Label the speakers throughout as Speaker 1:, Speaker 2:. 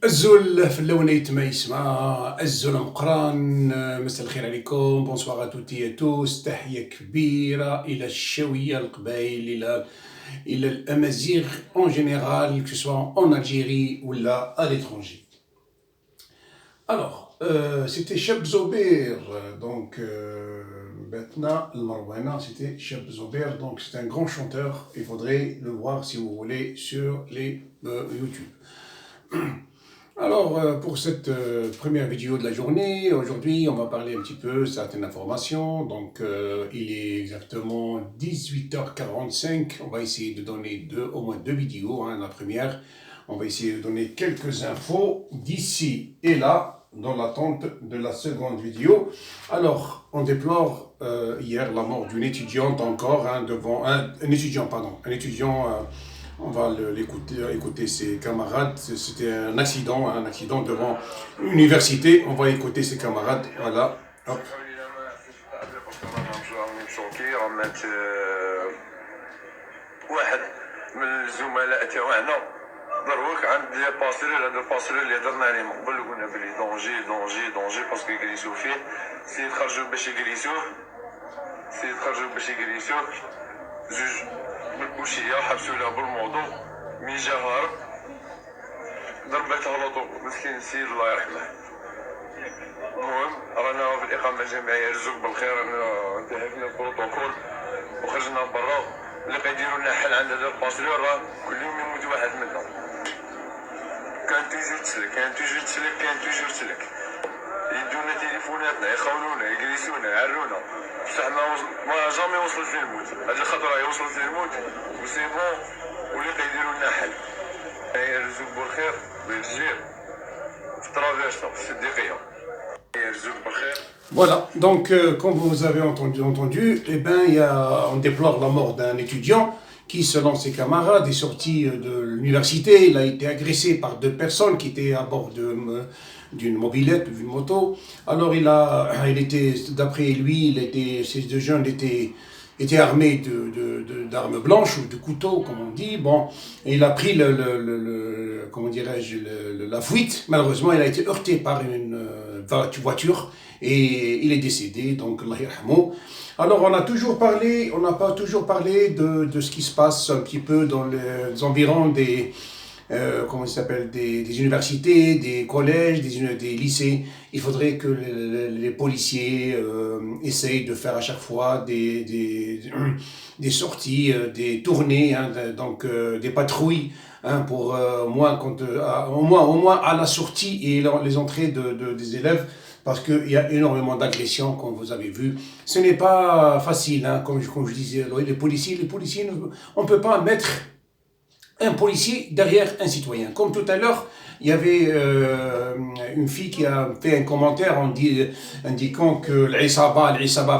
Speaker 1: الزول في اللونيت ما يسمع الزول مقران. مساء الخير عليكم، بونسوار توتي توس، تحية كبيرة إلى الشوية القبائل، إلى الأمازيغ en général, que ce soit en Algérie ou là à l'étranger. Alors, c'était Cheb Zober, donc maintenant le Marouana, c'était Cheb Zober, donc c'est un grand chanteur, il faudrait le voir si vous voulez sur les YouTube. Alors, pour cette première vidéo de la journée, aujourd'hui, on va parler un petit peu de certaines informations. Donc, il est exactement 18h45. On va essayer de donner au moins deux vidéos. La première, on va essayer de donner quelques infos d'ici et là, dans l'attente de la seconde vidéo. Alors, on déplore hier la mort d'une étudiante encore, devant un étudiant. On va écouter ses camarades. C'était un accident devant l'université. On va écouter ses camarades. Voilà. Hop.
Speaker 2: واحد من الزملاء تاعنا دروك عند الباسيريل، هذا الباسيريل اللي هضرنا عليه من قبل وقلنا بلي دونجي باسكو يجلسوا فيه. سيد خرجوا باش يجلسوه زوج بالكوشيه حبسوا له بالموضوع. مي جا هارب ضربته لوطو مسكين السيد الله يرحمه. المهم رانا في الاقامه الجامعيه رزق بالخير، انتهكنا البروتوكول وخرجنا برا. اللي قيديروا لنا حل عند هذا الباسيور راه كل يوم يموت واحد منا. كان توجور تسلك يدونا تليفوناتنا، يخونونا، يجلسونا، يعرونا، بصح ما جامي وصلت للموت. هذه الخطره هي وصلت للموت وسي بون، واللي قيديروا لنا حل. يرزق بالخير بالجزائر في ترافيرسا في الصديقيه. يرزق بالخير.
Speaker 1: Voilà, donc comme vous avez entendu, eh ben, on déplore la mort d'un étudiant qui, selon ses camarades, est sorti de l'université. Il a été agressé par deux personnes qui étaient à bord d'une mobilette, d'une moto. Alors, d'après lui, ces deux jeunes étaient était armé d'armes blanches ou de couteaux, comme on dit. Bon, et il a pris comment dirais-je, la fuite. Malheureusement, il a été heurté par une voiture et il est décédé. Donc, Allah yarhamou. Alors, on n'a pas toujours parlé de ce qui se passe un petit peu dans les environs comment il s'appelle, des universités, des collèges, des lycées. Il faudrait que les policiers essayent de faire à chaque fois des sorties, des tournées, hein, donc des patrouilles, hein, pour au moins à la sortie et les entrées des élèves, parce qu'il y a énormément d'agressions, comme vous avez vu. Ce n'est pas facile, hein, comme je disais, les policiers, on ne peut pas mettre un policier derrière un citoyen. Comme tout à l'heure, il y avait une fille qui a fait un commentaire indiquant que l'Isaba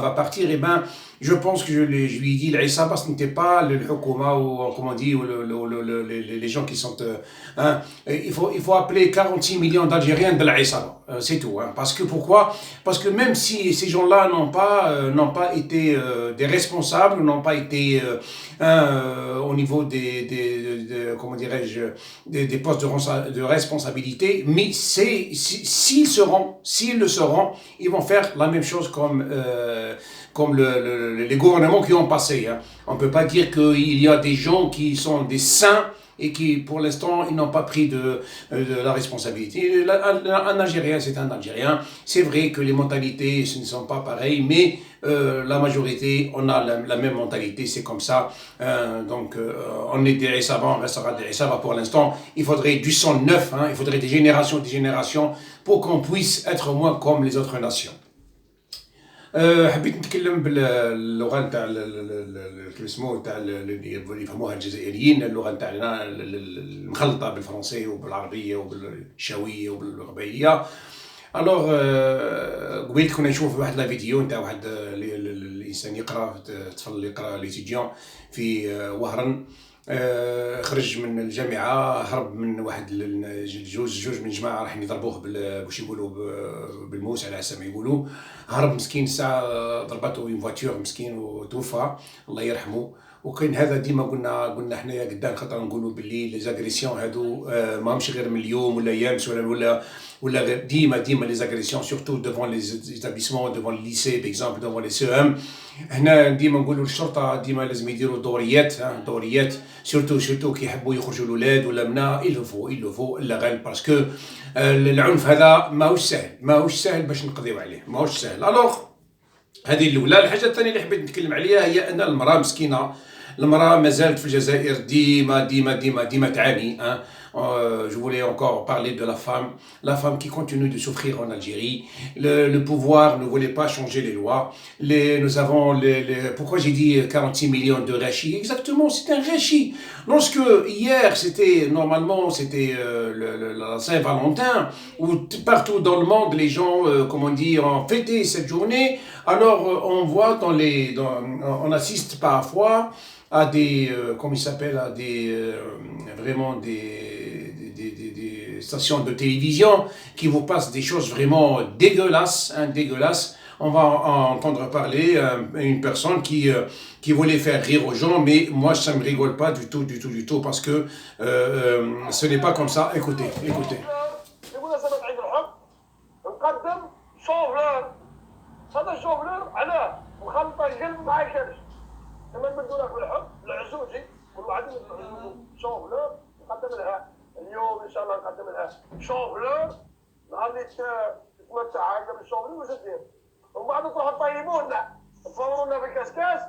Speaker 1: va partir. Eh ben, je pense que je lui ai dit, l'Isaba, ce n'était pas le Hukuma, ou comment on dit, ou les gens qui sont... hein, il faut appeler 46 millions d'Algériens de l'Isaba. C'est tout. Hein. Pourquoi? Parce que même si ces gens-là n'ont pas été des responsables, n'ont pas été au niveau comment dirais-je, des postes de responsabilité, mais s'ils le seront, ils vont faire la même chose comme les gouvernements qui ont passé. Hein. On ne peut pas dire qu'il y a des gens qui sont des saints et qui, pour l'instant, ils n'ont pas pris de la responsabilité. Un Algérien, c'est un Algérien. C'est vrai que les mentalités ce ne sont pas pareilles, mais la majorité, on a la même mentalité, c'est comme ça. On est des Issaba, on restera des Issaba pour l'instant. Il faudrait du sang neuf, hein, il faudrait des générations pour qu'on puisse être au moins comme les autres nations. حبيت نتكلم باللغه نتاع اسمه تاع اللي يفهموها الجزائريين، اللغه نتاعنا المخلطه بالفرنسيه وبالعربيه وبالشاويه وبالقبائليه. الوغ قبيل كنا نشوف واحد لا فيديو نتاع واحد الانسان يقرا، طفل يقرا ليتيديون في وهران، خرج من الجامعه، هرب من واحد جوج من الجماعه رايحين يضربوه باش يقولوا بالموس على حسب ما يقولوا. هرب مسكين، الساعه ضربته اون فواتور مسكين وتوفى، الله يرحمه. وكاين هذا ديما قلنا حنايا قدام، خاطر نقولوا باللي لي زاغريسيون هادو ماهمش غير من اليوم ولا يامس ولا غير ديما لي زاغريسيون، سورتو ديفون لي ايتابليسمون، ديفون لي ليسي باغ ديفون لي سي ام. هنا ديما نقولوا للشرطه ديما لازم يديروا دوريات، سورتو كي يحبوا يخرجوا الاولاد ولا منا، يلفوا الا غير باسكو العنف هذا ماهوش سهل باش نقضيو عليه، ماهوش سهل. الوغ هذه الاولى. الحاجه الثانيه اللي حبيت نتكلم عليها هي ان المراه مسكينه، المراه ما زالت في الجزائر ديما تعاني. Je voulais encore parler de la femme qui continue de souffrir en Algérie. Le pouvoir ne voulait pas changer les lois. Nous avons pourquoi j'ai dit 46 millions de rachis? Exactement, c'est un rachis. Lorsque hier, normalement, c'était la Saint-Valentin, où partout dans le monde, les gens, comment dire, ont fêté cette journée. Alors, on voit on assiste parfois à des, comment il s'appelle, à des, vraiment des stations de télévision qui vous passent des choses vraiment dégueulasses. On va entendre parler une personne qui voulait faire rire aux gens, mais moi ça ne me rigole pas du tout, parce que ce n'est pas comme ça. Écoutez.
Speaker 3: هذا الشوفلور علاه مخلطه الجلب مع الكرش، كمان بدو لك بالحب العزوزي والوعدين العزوزي شوفلور نقدم لها اليوم ان شاء الله، نقدم لها شوفلور نهار اللي تتمتع هكا بالشوفلور واش دير، ومن بعد تروحوا طيبونا، تفورونا في كاسكاس،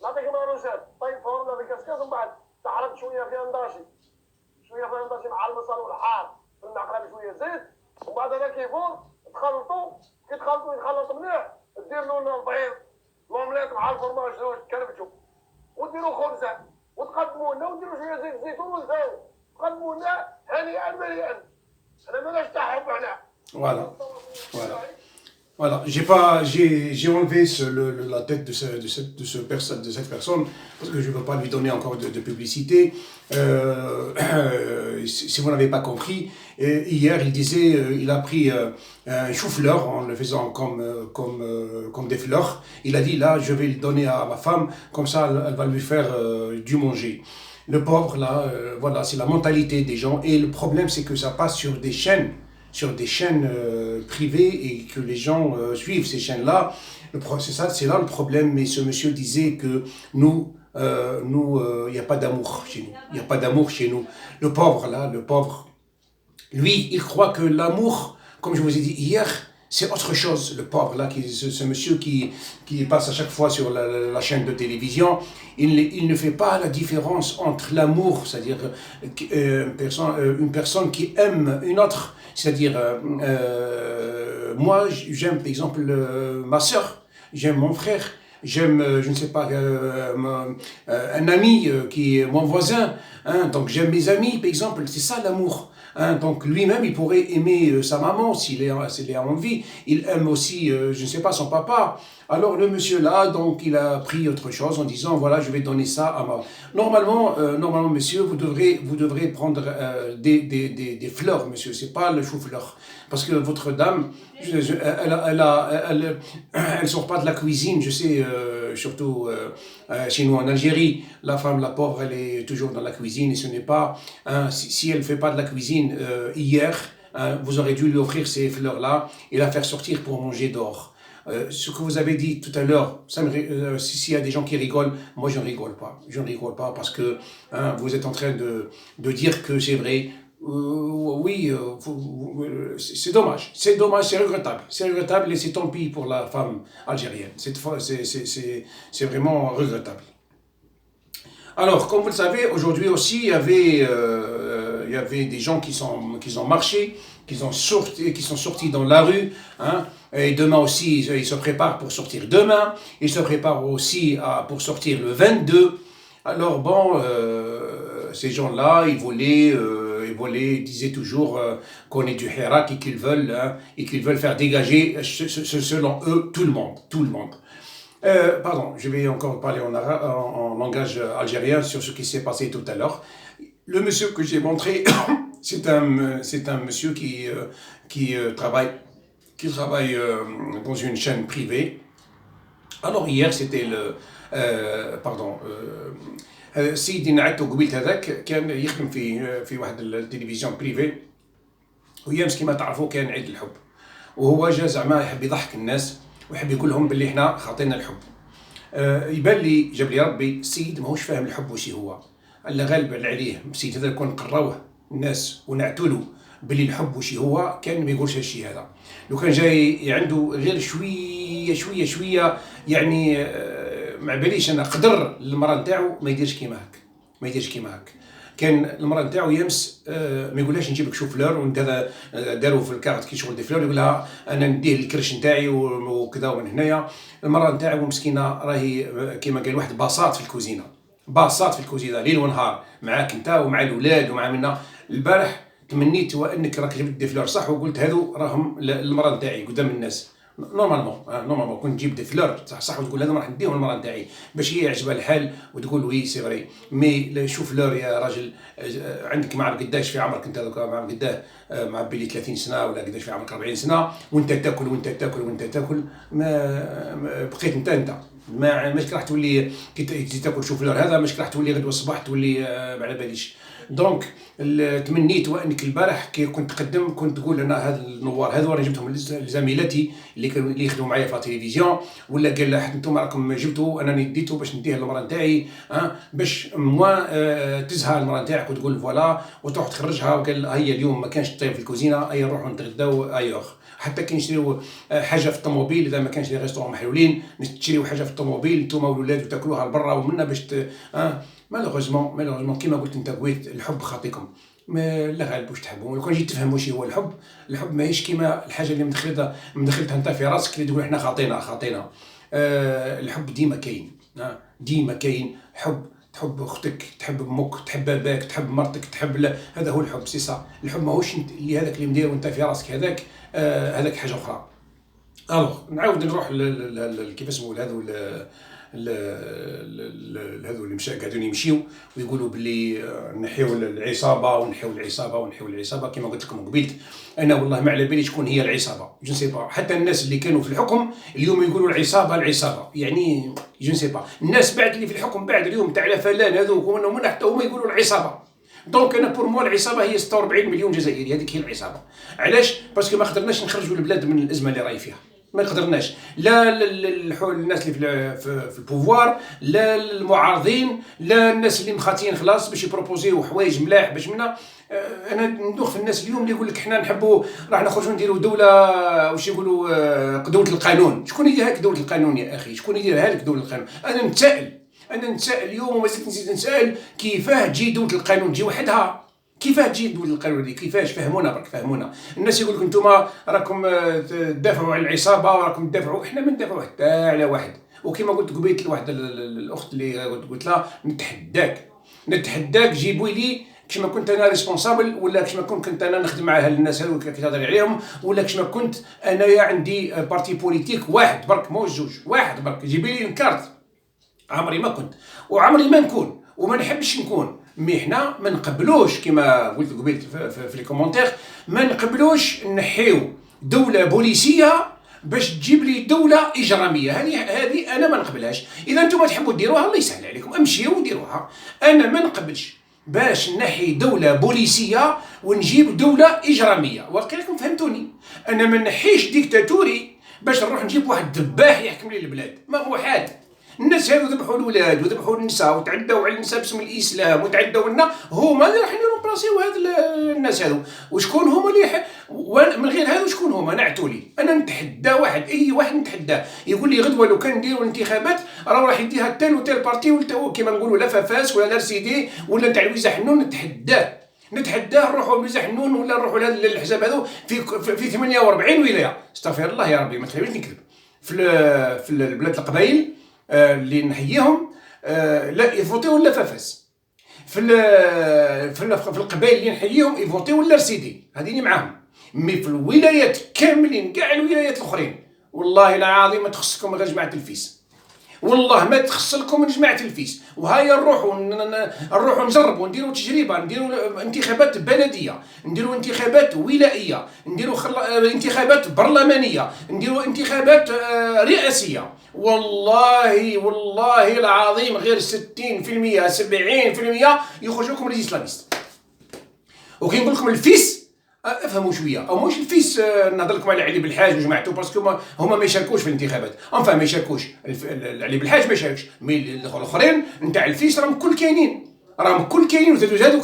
Speaker 3: نعطيكم عروسات، طيب فورونا في كاسكاس، ومن بعد تحرق شويه فيها نداشي مع البصل والحار في المعقله بشويه زيت، ومن بعد هذا كيفور يتخلط مليح، دير له البيض لومليت مع الفرماج زوج تكربشوا، وديروا خبزه وتقدموا لنا، وديروا شويه زيت زيتون ونساو، تقدموا لنا هنيئا مريئا. انا ماناش تاع حب هنا.
Speaker 1: Voilà. Voilà, j'ai enlevé la tête de cette personne parce que je ne veux pas lui donner encore de publicité. Si vous n'avez pas compris, hier il disait, il a pris un chou-fleur en le faisant comme des fleurs. Il a dit là, je vais le donner à ma femme, comme ça elle va lui faire du manger. Le pauvre là, voilà, c'est la mentalité des gens et le problème c'est que ça passe sur des chaînes privées et que les gens suivent ces chaînes-là. C'est là le problème. Mais ce monsieur disait que nous, il n'y a pas d'amour chez nous. Il n'y a pas d'amour chez nous. Le pauvre, là, le pauvre, lui, il croit que l'amour, comme je vous ai dit hier, c'est autre chose. Le pauvre, là, ce monsieur qui passe à chaque fois sur la chaîne de télévision, il ne fait pas la différence entre l'amour, c'est-à-dire une personne qui aime une autre. C'est-à-dire, moi, j'aime par exemple ma soeur, j'aime mon frère, j'aime, je ne sais pas, un ami qui est mon voisin, hein, donc j'aime mes amis, par exemple, c'est ça l'amour. Hein, donc lui-même, il pourrait aimer sa maman s'il est en vie, il aime aussi, je ne sais pas, son papa. Alors le monsieur là, donc il a pris autre chose en disant, voilà, je vais donner ça à ma... Normalement, monsieur, vous devrez prendre des fleurs, monsieur, c'est pas le chou-fleur. Parce que votre dame, elle sort pas de la cuisine, je sais, surtout chez nous en Algérie, la femme, la pauvre, elle est toujours dans la cuisine et ce n'est pas, hein, si elle ne fait pas de la cuisine hier, hein, vous aurez dû lui offrir ces fleurs-là et la faire sortir pour manger dehors. Ce que vous avez dit tout à l'heure, s'il y a des gens qui rigolent, moi je ne rigole pas. Je ne rigole pas parce que hein, vous êtes en train de dire que c'est vrai. Oui, c'est dommage, c'est regrettable. C'est regrettable et c'est tant pis pour la femme algérienne. Cette fois, c'est vraiment regrettable. Alors, comme vous le savez, aujourd'hui aussi, il y avait des gens qui ont marché, qui sont sortis dans la rue, hein, et demain aussi, ils se préparent pour sortir demain, ils se préparent aussi pour sortir le 22. Alors bon, ces gens-là, ils disaient toujours qu'on est du Hirak et qu'ils veulent faire dégager, selon eux, tout le monde. Pardon, je vais encore parler en langage algérien sur ce qui s'est passé tout à l'heure. Le monsieur que j'ai montré, c'est un monsieur qui travaille dans une chaîne privée. Alors hier, c'était سيدي نعتو قبيلت هذاك كان يخدم في واحد التلفزيون بريفي ويامس كيما تعرفوا كان عيد الحب وهو جا زعما يحب يضحك الناس ويحب يقول لهم باللي احنا خاطينا الحب. يبان لي جاب لي ربي السيد ماهوش فاهم الحب وش هو. الا غالب عليه السيد هذا كون قراوه الناس ونعتولو باللي الحب وش هو كان ما يقولش هالشيء هذا. لو كان جاي عنده غير شويه يعني ما باليش انا قدر المراه نتاعو ما يديرش كيما هاك. كان المراه نتاعو يمس ما يقولهاش نجيب لك شوفلور وانت هذا داروا في الكارت كي شغل دي فلور يقول لها انا نديه الكرش نتاعي وكذا ومن هنايا. المراه نتاعو مسكينه راهي كيما قال واحد باصات في الكوزينه ليل ونهار معاك انت ومع الاولاد ومع منا. البارح تمنيت وانك راك جبت دي فلور صح وقلت هذو راهم المراه نتاعي قدام الناس. نورمالمون كنت تجيب دي فلور صح وتقول هذا راح نديهم المراه نتاعي باش هي يعجبها الحال وتقول وي سي فري. مي شوف فلور يا راجل عندك ما عرف قداش في عمرك انت ما عرف قداه معبي لي 30 سنه ولا قداش في عمرك 40 سنه وانت تاكل ما بقيت انت ماش راح تولي كي تجي تاكل شوف فلور هذا ماش راح تولي غدوه الصباح تولي ما على باليش. دونك تمنيت وانك البارح كي كنت تقدم كنت تقول انا هذا النوار هذو راني جبتهم لزميلتي اللي يخدموا معايا في التلفزيون ولا قال لها انتم راكم جبتوا انا نديتو باش نديه للمراه نتاعي باش موا تزهى المراه نتاعك وتقول فوالا وتروح تخرجها وقال هيا اليوم ما كانش طيب في الكوزينه هيا نروحوا نتغداو ايوغ. حتى كي نشريو حاجه في الطوموبيل اذا ما كانش لي ريستورون محلولين نشريو حاجه في الطوموبيل نتوما والولاد وتاكلوها لبرا ومنا باش مالوغوزمون كيما قلت انت قويت الحب خاطيكم لا غالب واش تحبوا. لو كان جيت تفهم واش هو الحب ماهيش كيما الحاجه اللي مدخلتها انت في راسك اللي تقول احنا خاطينا. الحب ديما كاين حب. تحب اختك تحب امك تحب باباك تحب مرتك تحب هذا هو الحب سي صح. الحب ماهوش اللي هذاك اللي مدير وانت في راسك هذاك حاجه اخرى. الوغ نعاود نروح كيفاش نقول هذو اللي قاعدين يمشيو ويقولوا بلي نحيو العصابه ونحيو العصابه ونحيو العصابه. كما قلت لكم قبيلت، انا والله ما على بالي شكون هي العصابه، جو سي با. حتى الناس اللي كانوا في الحكم اليوم يقولوا العصابه، يعني جو سي با. الناس بعد اللي في الحكم بعد اليوم تاع فلان هذوك حتى هما يقولوا العصابه. دونك انا بور موا العصابه هي 46 مليون جزائري، هذيك هي العصابه. علاش؟ باسكو ما قدرناش نخرجوا البلاد من الازمه اللي راهي فيها، ما قدرناش، لا الناس اللي في البوفوار، لا المعارضين، لا الناس اللي مخاطيين خلاص باش يبروبوزيو حوايج ملاح باش منا. انا ندوخ في الناس اليوم اللي يقول لك حنا نحبوا راح نخرجوا نديروا دوله واش يقولوا دوله القانون. شكون يديرها لك دوله القانون يا اخي؟ شكون يديرها لك دوله القانون؟ انا نتسائل اليوم ومازلت نزيد نتسائل كيفاه تجي دوله القانون تجي وحدها؟ كيفاه تجي دوله القانون دي؟ كيفاش؟ فهمونا برك، فهمونا. الناس يقول لك انتوما راكم تدافعوا على العصابه وراكم تدافعوا، احنا ما ندافعوا حتى على واحد. وكما قلت قبيلت لواحد الاخت اللي قلت لها نتحداك جيبوا لي كيش ما كنت انا ريسبونسابل، ولا كيش ما كنت انا نخدم مع الناس هذوك كي تهضر عليهم، ولا كيش ما كنت انايا عندي بارتي بوليتيك واحد برك مو جوج، واحد برك جيبي لي الكارت. عمري ما كنت وعمري ما نكون وما نحبش نكون. مي حنا ما نقبلوش كما قلت قبيل في لي كومونتير، ما نقبلوش نحيو دوله بوليسيه باش تجيب لي دوله اجراميه. هذه انا ما نقبلهاش. اذا انتم تحبوا ديروها الله يسهل عليكم، امشيو وديروها. انا ما نقبلش باش نحي دوله بوليسيه ونجيب دوله اجراميه. واقيلا لكم فهمتوني. انا ما نحيش ديكتاتوري باش نروح نجيب واحد ذباح يحكم لي البلاد، ما هو حال. الناس هذو ذبحوا الولاد وذبحوا النساء وتعدوا على النساء باسم الاسلام وتعدوا لنا، هما اللي راح يرومبلاسيو هاد الناس هذو. وشكون هما اللي من غير هذو شكون هما؟ نعتوا لي. انا نتحدى واحد، اي واحد نتحداه يقول لي غدوه لو كان نديروا الانتخابات راح يديها تال وتال بارتي كيما نقولوا لا فافاس ولا لارسيدي ولا نتاع لويزا حنون. نتحداه نروحوا لويزا حنون ولا نروحوا للحزب هذو في 48 ولايه. استغفر الله يا ربي ما تخلينيش نكذب. في البلاد القبائل اللي نحييهم لا يفوتيو ولا فافاس. في القبائل اللي نحييهم يفوتيو ولا رسيدي، هذيني معاهم. مي في الولايات كاملين كاع الولايات الاخرين والله العظيم ما تخصكم غير جماعه الفيس، والله ما تخص لكم من جماعه الفيس. وهيا نروحوا نجربوا نديروا تجربه، نديروا انتخابات بلديه، نديروا انتخابات ولائيه، نديروا انتخابات برلمانيه، نديروا انتخابات رئاسيه. والله العظيم غير 60% 70% يخرج لكم الاسلاميست. وكي نقول لكم الفيس افهموا شويه، او مش الفيس نهضر لكم على علي بالحاج وجماعته باسكو هما ما يشاركوش في الانتخابات، ما يشاركوش. علي بالحاج ما يشاركش، مي الاخرين نتاع الفيس راهم كل كاينين وزادوا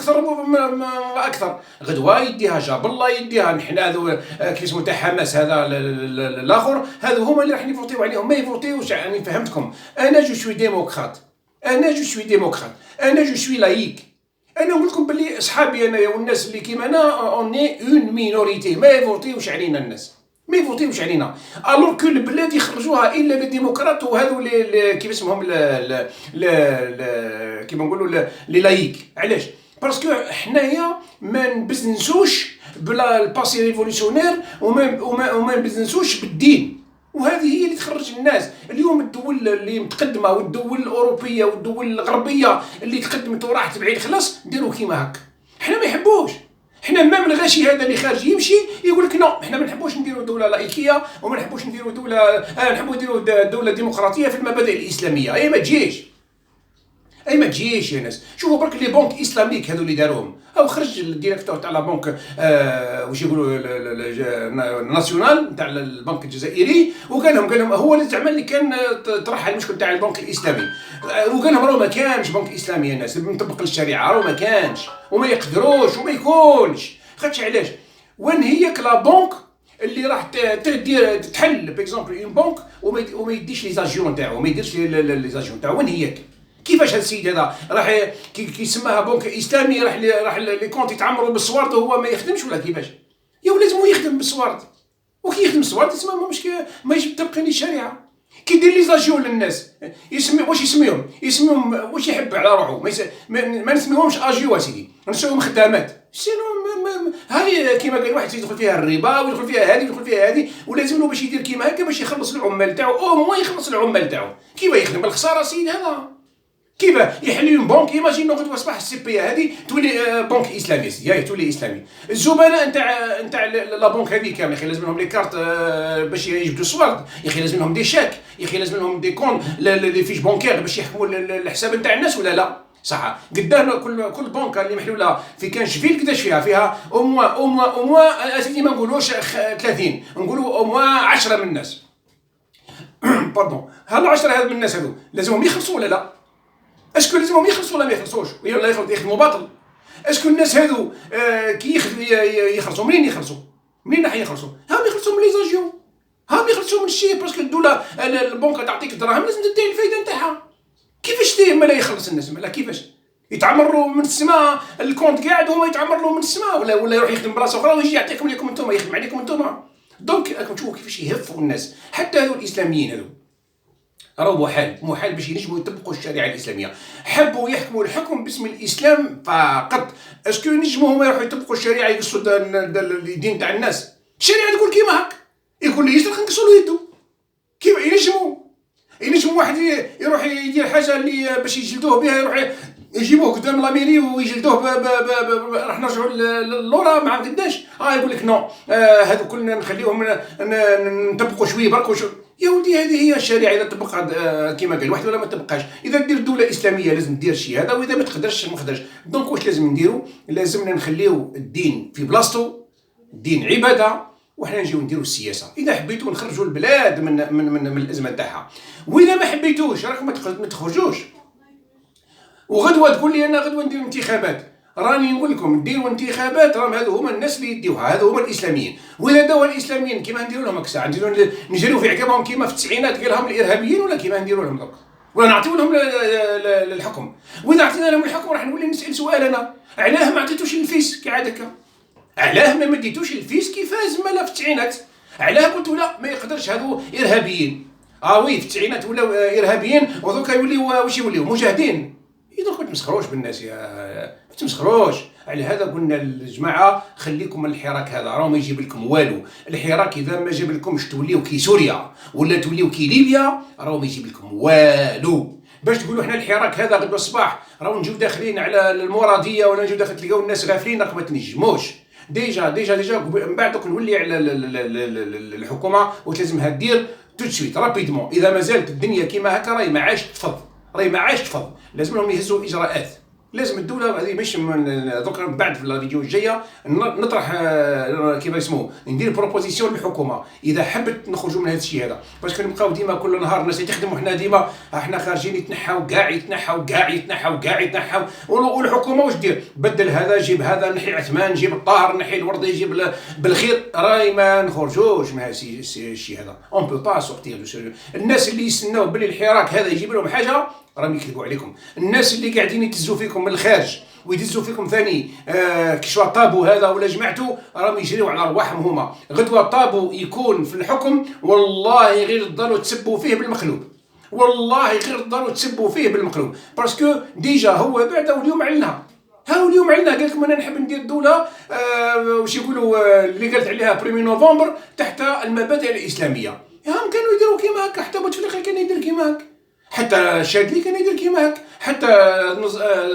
Speaker 1: اكثر. غدوه يديها جاب الله، يديها نحنا هذو كي اسمه تاع حماس هذا الاخر، هذو هما اللي راح يفوتيو عليهم. ما يفوتيوش. يعني فهمتكم. انا جو سوي ديموقراط، انا جو سوي لايك. انا نقول لكم باللي اصحابي انايا والناس اللي كيما انا اوني اون مينوريتي، ما يفوتيوش علينا الناس، ما يفوتيوش علينا. الوغ كو البلاد يخرجوها الا لي ديموقراط وهذو كيف اسمهم كيما نقولوا لي لايك. علاش؟ باسكو حنايا ما نبزنسوش بلا الباسي ريفولوسيونير وما نبزنسوش بالدين. وهذه هي اللي تخرج الناس اليوم. الدول اللي متقدمه والدول الاوروبيه والدول الغربيه اللي تقدمت وراحت بعيد خلاص ديروا كيما هكا. حنا ما يحبوش. حنا ما من الغاشي هذا اللي خارج يمشي يقول لك نو حنا ما نحبوش نديروا دوله لايكيه وما نحبوش نديروا دوله نحبوا نديروا دوله ديمقراطيه في المبادئ الاسلاميه. اي ما تجيش يا ناس. شوفوا برك لي بنك اسلاميك هذو اللي داروهم، او خرج الديريكتور تاع لا بنك واش يقولوا ناسيونال تاع البنك الجزائري وقال لهم هو اللي زعما اللي كان طرح المشكل تاع البنك الاسلامي، وقال لهم راه ما كانش بنك اسلامي يا ناس مطبق للشريعه، راه ما كانش وما يقدروش وما يكونش. خاطش علاش؟ وين هي كلا بنك اللي راح تدير تحل باكزومبل اون بنك وما يديش لي زاجيون تاعو، ما يديرش لي زاجيون تاعو. وين هي؟ كيفاش هذا السيد هذا راح كي سماها بنك اسلامي راح لي كونت يتعمروا بالصوارد وهو ما يخدمش ولا كيفاش؟ يا لازم يخدم بالصوارد. وكي يخدم بالصوارد تسمى ما يجب تبقي الشريعه. كي يدير لي زاجيون للناس واش يسميهم واش يحب على روحه. ما نسميهمش اجيو سيدي، نسميهم خدامات. سينو هذه كيما قال واحد يدخل فيها الربا ويدخل فيها هذه ويدخل فيها هذه، ولازم له باش يدير كيما هكا باش يخلص العمال تاعو، او موان يخلص العمال تاعو. كيف يخدم بالخساره سيد هذا؟ كيف يحل اون بنك؟ ايماجين غدوه صباح السي بي هذه تولي بنك اسلامي، ياي تولي اسلامي. الزبناء نتاع لا بنك هذه كامل يا اخي لازم لهم لي كارت باش يجبدوا الصوارد، يا اخي لازم لهم دي شاك، يا اخي لازم لهم دي كون لي فيش بونكير باش يحكموا الحساب نتاع الناس ولا لا؟ صح. قدام كل بنكه اللي محلوله في كانشفيل قداش فيها او موا اسيدي ما نقولوش 30، نقولوا او موا 10 من الناس. باردون، هاد 10 هاد من الناس هذو لازمهم يخلصوا ولا لا؟ اسكو لازمهم يخلصوا ولا ما يخلصوش؟ ولا يخدموا باطل؟ اسكو الناس هذو كي يخلصوا منين يخلصوا؟ منين راح يخلصوا؟ هاهم يخلصوا من لي زاجيون، هاهم يخلصوا من الشيء، باسكو الدوله البنكه تعطيك الدراهم لازم تدي الفايده نتاعها. كيفاش ما لا يخلص الناس؟ لا كيفاش؟ يتعمر له من السماء الكونت قاعد وهو يتعمر له من السماء، ولا يروح يخدم بلاصه اخرى ويجي يعطيكم لكم انتم، يخدم عليكم انتم. دونك راكم تشوفوا كيفاش يهفوا الناس. حتى هذو الاسلاميين هذو راهو محال باش ينجموا يطبقوا الشريعه الاسلاميه. حبوا يحكموا الحكم باسم الاسلام فقط. اسكو ينجموا هما يروحوا يطبقوا الشريعه يقصوا الدين تاع الناس؟ الشريعه تقول كيما هك، يقول لي يسرق نقصوا له يدو. كيف ينجموا واحد يروح يدير حاجه اللي باش يجلدوه بها، يروح يجيبوه قدام لاميري ويجلدوه راح نرجعوا للورا مع قداش. يقول لك نو، هذو كلنا نخليهم نطبقوا شويه برك يا ولدي هذه هي الشريعه. اذا طبقها كيما قال واحد ولا ما طبقهاش، اذا دير دوله اسلاميه لازم دير الشيء هذا، واذا ما تقدرش ما تقدرش. دونك واش لازم نديروا؟ لازمنا نخليو الدين في بلاصتو، الدين عباده، وحنا نجيو نديروا السياسه. اذا حبيتوا نخرجوا البلاد من الازمه تاعها، واذا ما حبيتوش راكم ما تخرجوش. وغدوه تقول لي انا غدوه ندير انتخابات، راني نقول لكم نديروا انتخابات، راهم هذو هما الناس اللي يديوها، هذو هما الاسلاميين. واذا داو الاسلاميين كيما نديروا لهم هكا، نجريو في عقابهم كيما في التسعينات قال لهم الارهابيين، ولا كيما نديروا لهم دوك، ولا نعطيو لهم الحكم. واذا عطينا لهم الحكم راح نولي نسال سؤالنا، علاه ما عطيتوش الفيس كعادك؟ علاه ما مديتوش الفيس كي فاز مالا في التسعينات؟ علاه قلتوا لا ما يقدرش هذو ارهابيين؟ وي في التسعينات ولاو ارهابيين ودوكا يوليو واش يوليو مجاهدين. إذا ما تمسخروش بالناس يا ما تمسخروش. على هذا قلنا الجماعه خليكم من الحراك هذا، راه ما يجيب لكم والو. الحراك اذا ما جاب لكمش توليو كي سوريا ولا توليو كي ليبيا، راه ما يجيب لكم والو. باش تقولوا احنا الحراك هذا غدوه الصباح راه نجيو داخلين على المراديه ولا نجيو داخل تلقاو الناس غافلين، راكم ما تنجموش. ديجا من بعد دوك نولي على الحكومه واش لازمها دير تو سويت رابيدمون. اذا ما زالت الدنيا كيما هكا راهي ما عادش تفض، لازم لهم يهزوا اجراءات. لازم الدوله هذه مش دوك بعد في الفيديو الجايه نطرح كيف اسمه، ندير بروبوزيسيون للحكومه اذا حبت نخرجوا من هذا الشيء هذا. باسكو نبقاو ديما كل نهار الناس يخدموا، حنا ديما احنا خارجين يتنحاو كاع والحكومه واش دير؟ بدل هذا جيب هذا، نحي عثمان جيب الطاهر، نحي الوردي جيب بالخير. راي ما نخرجوش من هذا الشيء هذا. اون بو با سورتير. الناس اللي يستناو بلي الحراك هذا يجيب لهم حاجه راهم يكذبوا عليكم. الناس اللي قاعدين يتزوا فيكم من الخارج ويدزوا فيكم ثاني كشوا طابو هذا ولا جماعته، راهم يجريوا على ارواحهم هما. غدوه طابو يكون في الحكم والله غير تضلوا تسبوا فيه بالمقلوب، والله غير تضلوا تسبوا فيه بالمقلوب. باسكو ديجا هو بعد واليوم علنها، اليوم علنا قال لكم انا نحب ندير دوله واش يقولوا اللي قالت عليها بريمي نوفمبر تحت المبادئ الاسلاميه. هم كانوا يديروا كيما هكا، حتى بوتفليقه كان يدير كيما هكا، حتى الشادلي كان يدير كيما هك، حتى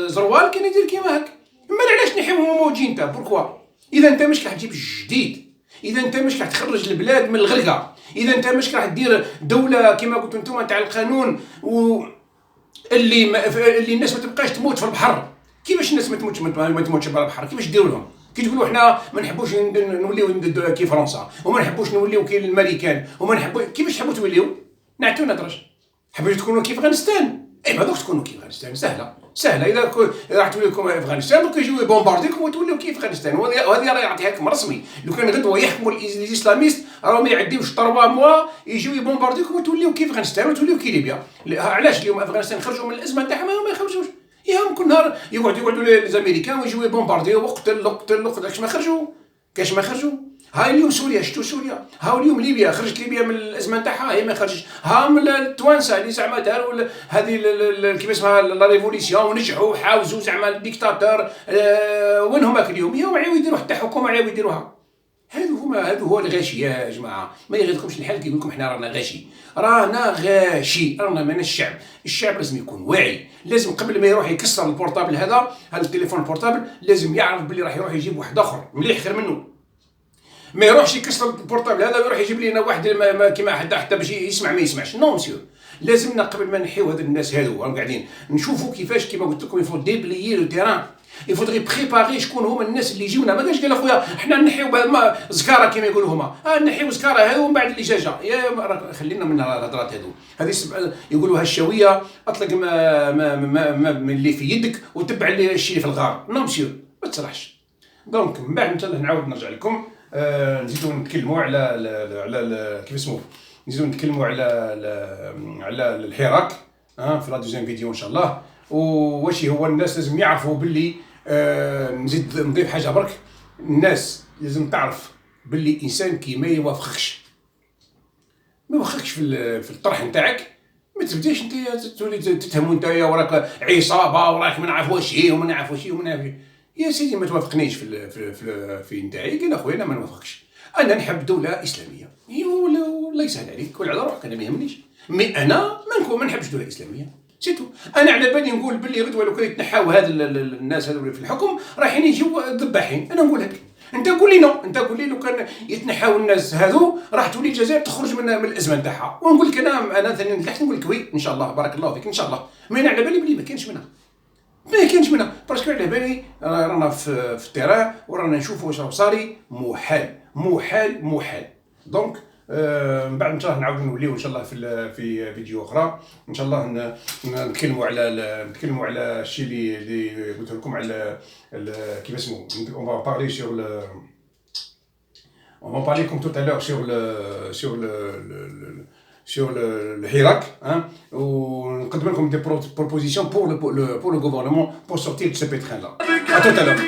Speaker 1: زروال كان يدير كيما هك. ما علاش نحيو موجين انت؟ بوركوا؟ اذا انت مش راح تجيب جديد، اذا انت مش راح تخرج البلاد من الغرقه، اذا انت مش راح دير دوله كيما قلتوا انتم تاع القانون اللي الناس ما تبقاش تموت في البحر. كيفاش الناس ما تموتش في البحر؟ كيفاش ديروا لهم؟ كي تقولوا احنا ما نحبوش نوليو كي فرنسا وما نحبوش نوليو كي الامريكان وما نحبوا، كيفاش تحبوا توليو؟ نعتو ندرج. حبيتوا تكونوا كيف افغانستان؟ ما دوك تكونوا كيف افغانستان سهله. اذا راح تولي لكم افغانستان دوك يجيو يبومبارديكم وتوليو كيف افغانستان. وهذه راه يعطيها لكم رسمي. لو كان غدوه يحكموا الاسلاميست راهم ما يعديوش 3 موا يجيو يبومبارديكم وتوليو كيف افغانستان وتوليو كي ليبيا. علاش اليوم افغانستان خرجوا من الازمه تاعهم ما يخرجوش؟ ياهم كل نهار يقعدوا لي الامريكان ويجيو يبومبارديو وقتل كاش ما خرجوا. هاي اليوم سوريا، شفتوا سوريا، ها اليوم ليبيا، خرجت ليبيا من الازمه نتاعها، هي ما خرجتش، ها من التوانسه اللي زعما داروا هذه كيف اسمها لا ريفوليسيون ونجحوا وحاوزوا زعما الديكتاتور، وين هما اليوم؟ يا عاودوا يديروا حتى حكومه عاودوا يديروها. هذا هو الغاشي يا جماعه، ما يغيظكمش الحال كي يقول لكم احنا رانا غاشي، رانا غاشي، رانا من الشعب، الشعب لازم يكون واعي، لازم قبل ما يروح يكسر البورتابل هذا التليفون البورتابل لازم يعرف باللي راح يروح يجيب واحد اخر مليح خير منه. ما يروحش يكسر البورتابل هذا ويروح يجيب لنا واحد كيما حتى باش يسمع ما يسمعش، نو مسيو. لازمنا قبل ما نحيو هذ الناس هذو راهم قاعدين نشوفوا كيفاش كيما قلت لكم يفو ديبليي لو تيران، يفودغي بريباري شكون هما الناس اللي يجيونا. ما قالش قال اخويا حنا نحيو زكاره كيما يقولوا هما، نحيو زكاره هذو ومن بعد اللي جا يا خلينا من الهضرات هذو. هذه يقولوها الشاويه، اطلق ما اللي في يدك وتبع الشيء اللي في الغار، نو مسيو ما تسرحش. دونك من بعد ان شاء الله نعاود نرجع لكم، نزيدو نتكلموا على كيف اسمه، نزيدو نتكلموا على الحراك في لا دوزيام فيديو ان شاء الله. واش هو الناس لازم يعرفوا باللي نزيد نضيف حاجه برك، الناس لازم تعرف باللي انسان كي ما يوافقكش في الطرح نتاعك، ما تبداش انت تولي تتهموا انت وراك عصابه وراك ما نعرف واش هي وما نعرف واش هي وما نعرف. يا سيدي ما توافقنيش في نتاعي، قال اخويا انا ما نوافقكش، انا نحب دوله اسلاميه، الله يسهل عليك وعلى روحك، انا ما يهمنيش، مي انا ما نحبش دوله اسلاميه سيتو. انا على بالي نقول باللي غدوه لو كان يتنحاو هاد الناس هذو في الحكم رايحين يجيو ذباحين، انا نقول لك انت قول لي نو، انت قول لي لو كان يتنحاو الناس هذو راح تولي الجزائر تخرج من الازمه نتاعها، ونقول لك انا ثاني نلحق نقول لك وي ان شاء الله بارك الله فيك ان شاء الله. ما انا على بالي بلي ما كاينش منها باسكو على بالي رانا في التيران ورانا نشوفوا واش راه صاري، محال. دونك من بعد ان شاء الله نعاودوا نوليو ان شاء الله في فيديو اخرى ان شاء الله نتكلموا على الشيء اللي قلت لكم على كيف اسمه. on va parler comme tout à l'heure sur الحراك ونقدم لكم des propositions pour le gouvernement pour sortir de ce pétrin là. À tout à l'heure.